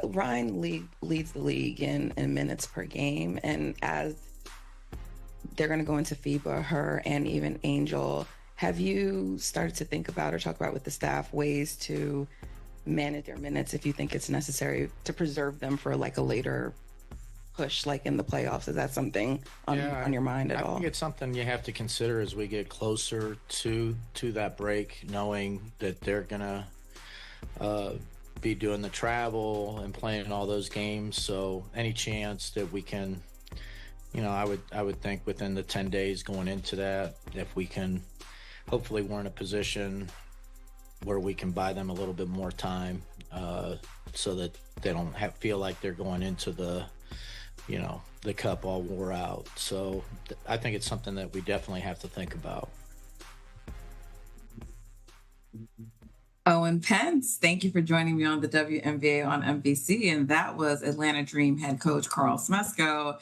Rhyne leads the league in minutes per game, and as they're going to go into FIBA, her and even Angel, have you started to think about or talk about with the staff ways to manage their minutes if you think it's necessary to preserve them for like a later push, like in the playoffs? Is that something on your mind at all? I think it's something you have to consider as we get closer to that break, knowing that they're gonna be doing the travel and playing all those games. So any chance that we can, I would think within the 10 days going into that, if we can, hopefully we're in a position where we can buy them a little bit more time, so that they don't feel like they're going into the cup all wore out. So I think it's something that we definitely have to think about. Owen Pence, thank you for joining me on the WNBA on NBC. And that was Atlanta Dream head coach Carl Smesco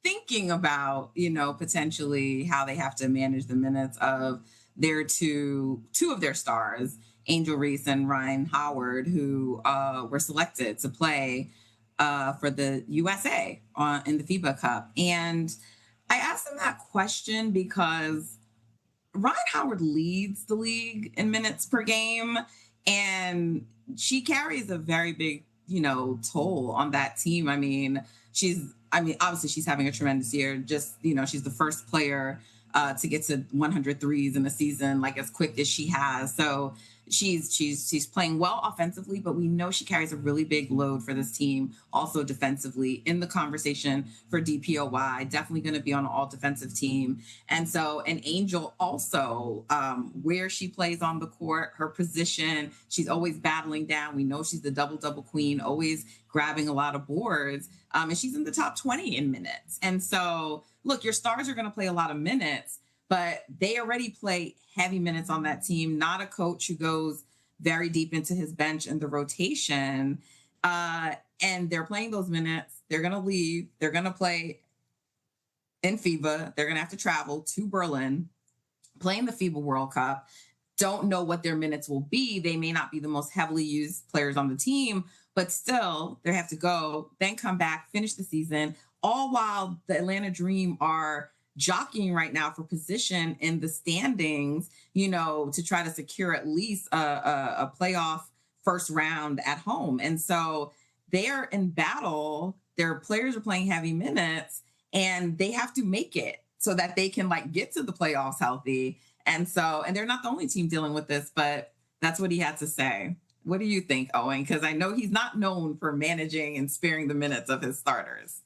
thinking about, potentially how they have to manage the minutes of their two of their stars, Angel Reese and Rhyne Howard, who were selected to play for the USA in the FIBA Cup. And I asked them that question because Rhyne Howard leads the league in minutes per game, and she carries a very big, toll on that team. Obviously she's having a tremendous year. Just, she's the first player to get to 100 threes in a season, like as quick as she has. So she's playing well offensively, but we know she carries a really big load for this team. Also defensively, in the conversation for DPOY, definitely going to be on an all defensive team. And so an Angel also, where she plays on the court, her position, she's always battling down. We know she's the double queen, always grabbing a lot of boards. And she's in the top 20 in minutes. And so look, your stars are going to play a lot of minutes, but they already play heavy minutes on that team, not a coach who goes very deep into his bench and the rotation. And they're playing those minutes. They're going to leave. They're going to play in FIBA. They're going to have to travel to Berlin, play in the FIBA World Cup. Don't know what their minutes will be. They may not be the most heavily used players on the team, but still they have to go, then come back, finish the season, all while the Atlanta Dream are jockeying right now for position in the standings, to try to secure at least a playoff first round at home. And so they're in battle. Their players are playing heavy minutes, and they have to make it so that they can get to the playoffs healthy. And they're not the only team dealing with this, but that's what he had to say. What do you think, Owen? Because I know he's not known for managing and sparing the minutes of his starters.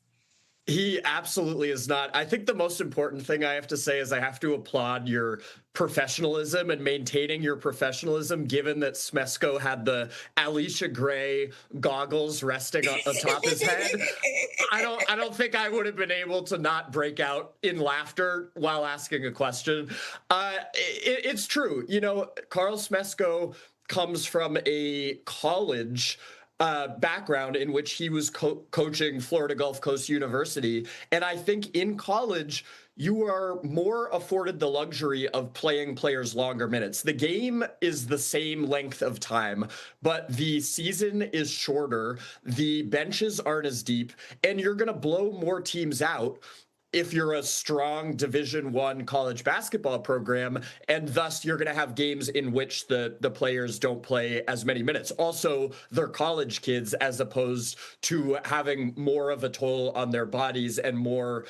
He absolutely is not. I think the most important thing I have to say is I have to applaud your professionalism and maintaining your professionalism, given that Smesco had the Alicia Gray goggles resting on atop his head. I don't think I would have been able to not break out in laughter while asking a question. It's true. Carl Smesco comes from a college background in which he was coaching Florida Gulf Coast University. And I think in college, you are more afforded the luxury of playing players longer minutes. The game is the same length of time, but the season is shorter. The benches aren't as deep, and you're going to blow more teams out if you're a strong Division I college basketball program, and thus you're going to have games in which the players don't play as many minutes. Also, they're college kids as opposed to having more of a toll on their bodies and more,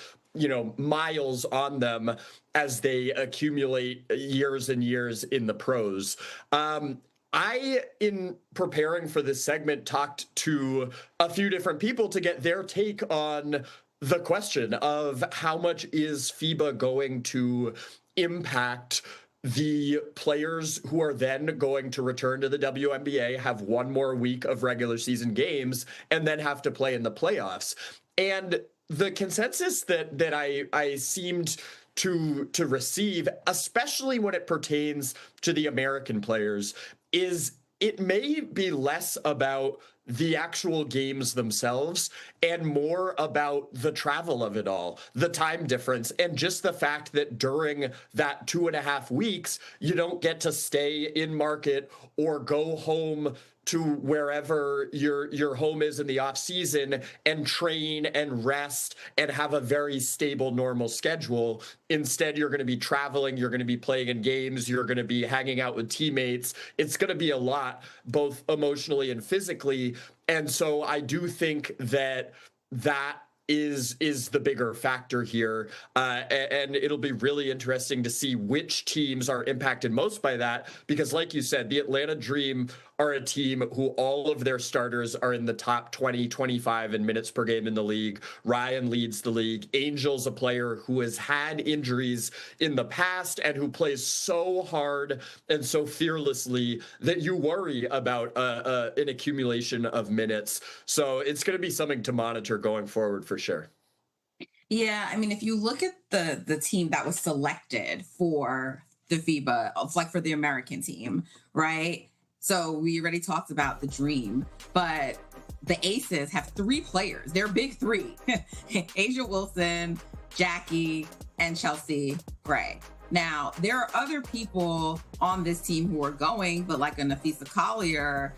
miles on them as they accumulate years and years in the pros. I, in preparing for this segment, talked to a few different people to get their take on the question of how much is FIBA going to impact the players who are then going to return to the WNBA, have one more week of regular season games, and then have to play in the playoffs. And the consensus that I seemed to receive, especially when it pertains to the American players, is it may be less about the actual games themselves and more about the travel of it all, the time difference, and just the fact that during that 2.5 weeks, you don't get to stay in market or go home to wherever your home is in the off season and train and rest and have a very stable, normal schedule. Instead, you're going to be traveling, you're going to be playing in games, you're going to be hanging out with teammates. It's going to be a lot, both emotionally and physically. And so I do think that is the bigger factor here. And it'll be really interesting to see which teams are impacted most by that, because like you said, the Atlanta Dream are a team who all of their starters are in the top 20, 25 in minutes per game in the league. Rhyne leads the league. Angel's a player who has had injuries in the past and who plays so hard and so fearlessly that you worry about an accumulation of minutes. So it's going to be something to monitor going forward for sure. Yeah, I mean, if you look at the team that was selected for the FIBA, like for the American team, right? So we already talked about the Dream, but the Aces have 3 players. They're big 3. A'ja Wilson, Jackie, and Chelsea Gray. Now, there are other people on this team who are going, but like a Napheesa Collier,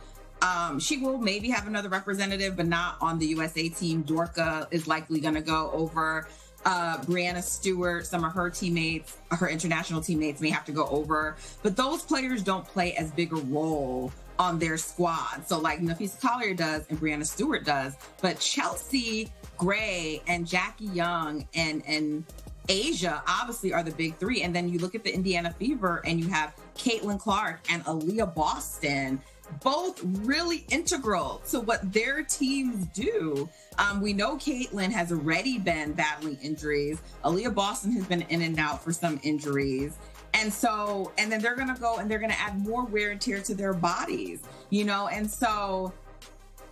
she will maybe have another representative, but not on the USA team. Dorka is likely going to go over. Brianna Stewart, some of her teammates, her international teammates may have to go over, but those players don't play as big a role on their squad. So like Napheesa Collier does and Brianna Stewart does, but Chelsea Gray and Jackie Young and A'ja obviously are the big 3. And then you look at the Indiana Fever and you have Caitlin Clark and Aaliyah Boston, both really integral to what their teams do. We know Caitlin has already been battling injuries. Aaliyah Boston has been in and out for some injuries. And then they're going to go and they're going to add more wear and tear to their bodies, And so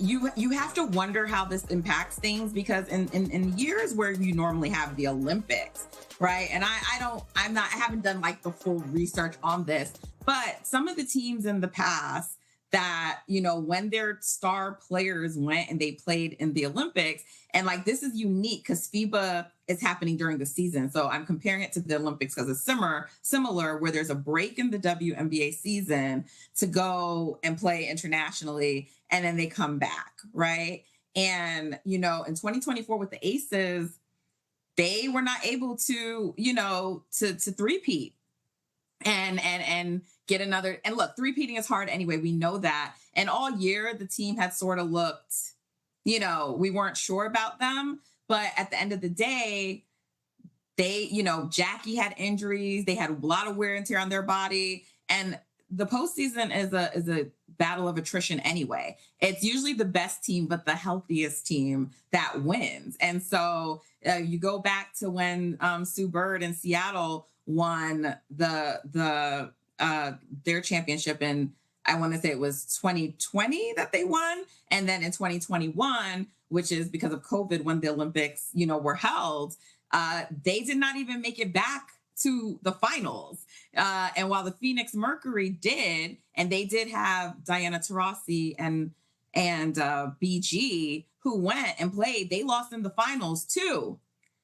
you have to wonder how this impacts things, because in years where you normally have the Olympics, right? And I haven't done like the full research on this, but some of the teams in the past that, when their star players went and they played in the Olympics, and like this is unique because FIBA is happening during the season. So I'm comparing it to the Olympics because it's similar where there's a break in the WNBA season to go and play internationally, and then they come back, right? And, in 2024 with the Aces, they were not able to, to three-peat and get another. And look, three-peating is hard anyway. We know that. And all year, the team had sort of looked, we weren't sure about them. But at the end of the day, they, Jackie had injuries. They had a lot of wear and tear on their body. And the postseason is a battle of attrition anyway. It's usually the best team, but the healthiest team that wins. And so you go back to when Sue Bird in Seattle won their championship in, I want to say it was 2020 that they won. And then in 2021, which is because of COVID when the Olympics, were held, they did not even make it back to the finals. And while the Phoenix Mercury did, and they did have Diana Taurasi and BG who went and played, they lost in the finals to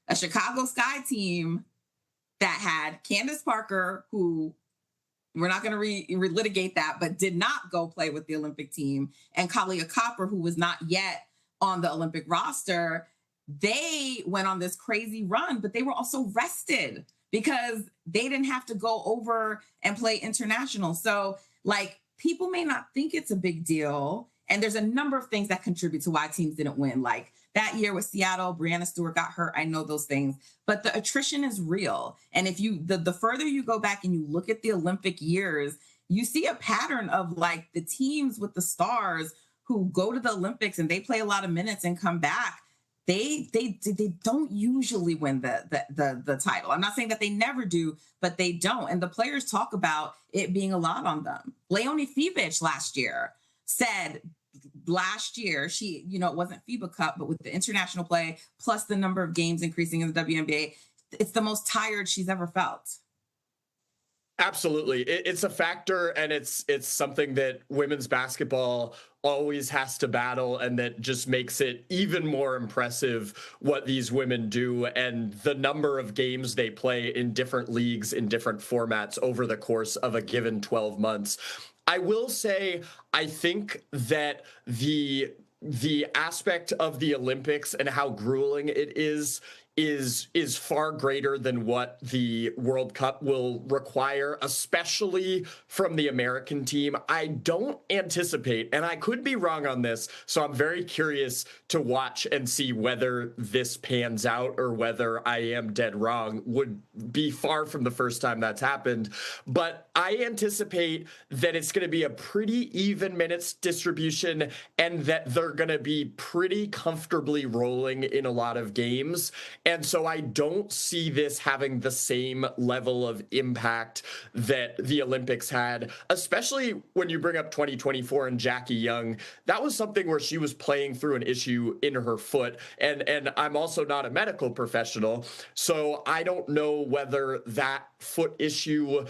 a Chicago Sky team that had Candace Parker, who we're not going to relitigate that, but did not go play with the Olympic team, and Kalia Copper, who was not yet on the Olympic roster. They went on this crazy run, but they were also rested because they didn't have to go over and play international. So like people may not think it's a big deal. And there's a number of things that contribute to why teams didn't win. Like that year with Seattle, Brianna Stewart got hurt. I know those things, but the attrition is real. And if you, the further you go back and you look at the Olympic years, you see a pattern of like the teams with the stars who go to the Olympics and they play a lot of minutes and come back. They don't usually win the title. I'm not saying that they never do, but they don't. And the players talk about it being a lot on them. Leonie Fibich last year said she, it wasn't FIBA Cup, but with the international play, plus the number of games increasing in the WNBA, it's the most tired she's ever felt. Absolutely. It's a factor, and it's something that women's basketball always has to battle, and that just makes it even more impressive what these women do and the number of games they play in different leagues in different formats over the course of a given 12 months. I will say, I think that the aspect of the Olympics and how grueling it is far greater than what the World Cup will require, especially from the American team. I don't anticipate, and I could be wrong on this, so I'm very curious to watch and see whether this pans out or whether I am dead wrong. Would be far from the first time that's happened, but I anticipate that it's going to be a pretty even minutes distribution, and that they're going to be pretty comfortably rolling in a lot of games. And so I don't see this having the same level of impact that the Olympics had, especially when you bring up 2024 and Jackie Young. That was something where she was playing through an issue in her foot. And I'm also not a medical professional, so I don't know whether that foot issue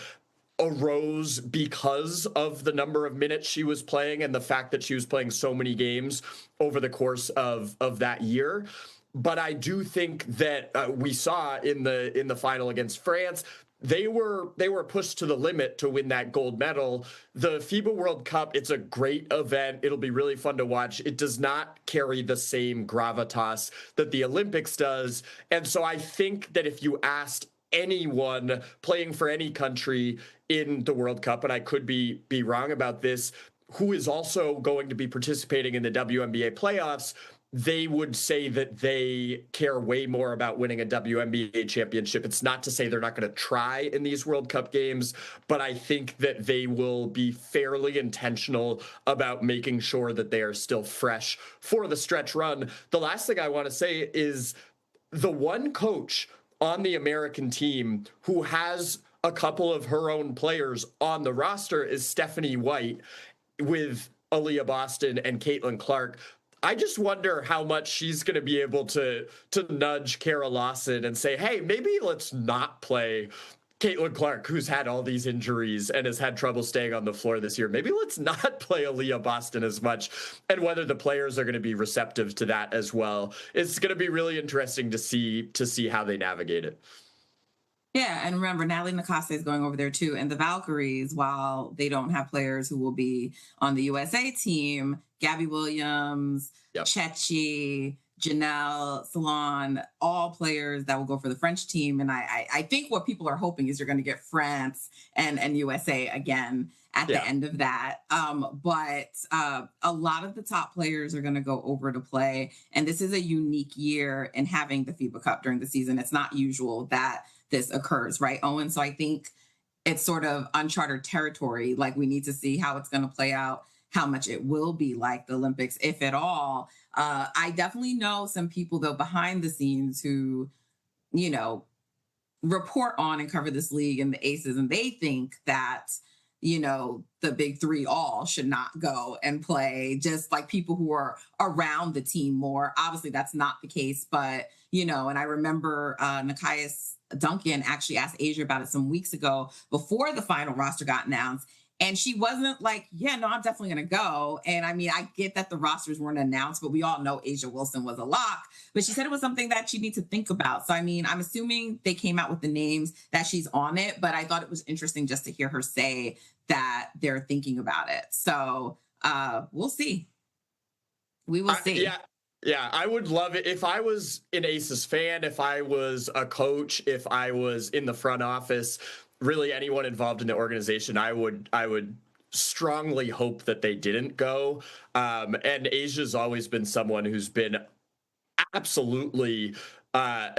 arose because of the number of minutes she was playing and the fact that she was playing so many games over the course of that year. But I do think that we saw in the final against France, they were pushed to the limit to win that gold medal. The FIBA World Cup, it's a great event. It'll be really fun to watch. It does not carry the same gravitas that the Olympics does. And so I think that if you asked anyone playing for any country in the World Cup, and I could be wrong about this, who is also going to be participating in the WNBA playoffs, they would say that they care way more about winning a WNBA championship. It's not to say they're not going to try in these World Cup games, but I think that they will be fairly intentional about making sure that they are still fresh for the stretch run. The last thing I want to say is the one coach on the American team who has a couple of her own players on the roster is Stephanie White, with Aaliyah Boston and Caitlin Clark. I just wonder how much she's going to be able to nudge Kara Lawson and say, hey, maybe let's not play Caitlin Clark, who's had all these injuries and has had trouble staying on the floor this year. Maybe let's not play Aaliyah Boston as much, and whether the players are going to be receptive to that as well. It's going to be really interesting to see how they navigate it. Yeah, and remember, Natalie Nakase is going over there too. And the Valkyries, while they don't have players who will be on the USA team, Gabby Williams, Chechi, Janelle, Salon, all players that will go for the French team. And I think what people are hoping is you're going to get France and USA again at the end of that. But a lot of the top players are going to go over to play. And this is a unique year in having the FIBA Cup during the season. It's not usual that this occurs, right, Owen? So I think it's sort of uncharted territory. Like, we need to see how it's going to play out, how much it will be like the Olympics, if at all. I definitely know some people, though, behind the scenes who, you know, report on and cover this league and the aces, and they think that, you know, the big three all should not go and play, just like people who are around the team more. Obviously, that's not the case, but, you know, and I remember Nikias Duncan actually asked Asia about it some weeks ago before the final roster got announced. And she wasn't like, yeah, no, I'm definitely going to go. And I mean, I get that the rosters weren't announced, but we all know Asia Wilson was a lock. But she said it was something that you need to think about. So, I mean, I'm assuming they came out with the names that she's on it. But I thought it was interesting just to hear her say that they're thinking about it. So we'll see. We will see. Yeah, I would love it. If I was an Aces fan, if I was a coach, if I was in the front office, really anyone involved in the organization, I would strongly hope that they didn't go. And Asia's always been someone who's been absolutely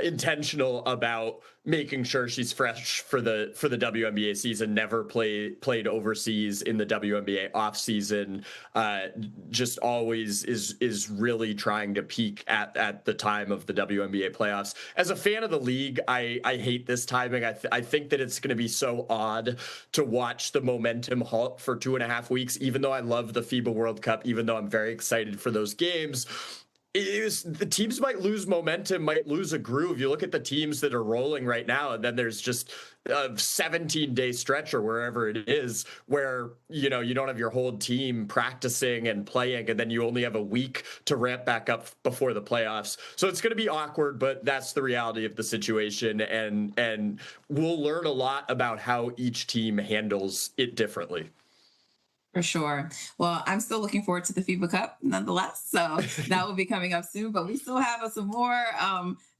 intentional about making sure she's fresh for the WNBA season, never played overseas in the WNBA off season, just always is really trying to peak at the time of the WNBA playoffs. As a fan of the league, I hate this timing. I think that it's going to be so odd to watch the momentum halt for 2.5 weeks, even though I love the FIBA World Cup, even though I'm very excited for those games. the teams might lose momentum, might lose a groove. You look at the teams that are rolling right now, and then there's just a 17-day stretch or wherever it is where, you don't have your whole team practicing and playing, and then you only have a week to ramp back up before the playoffs. So it's going to be awkward, but that's the reality of the situation. And we'll learn a lot about how each team handles it differently. For sure. Well, I'm still looking forward to the FIBA Cup nonetheless. So that will be coming up soon, but we still have some more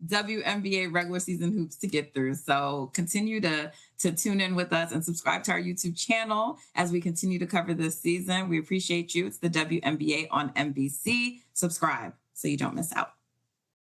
WNBA regular season hoops to get through. So continue to tune in with us and subscribe to our YouTube channel as we continue to cover this season. We appreciate you. It's the WNBA on NBC. Subscribe so you don't miss out.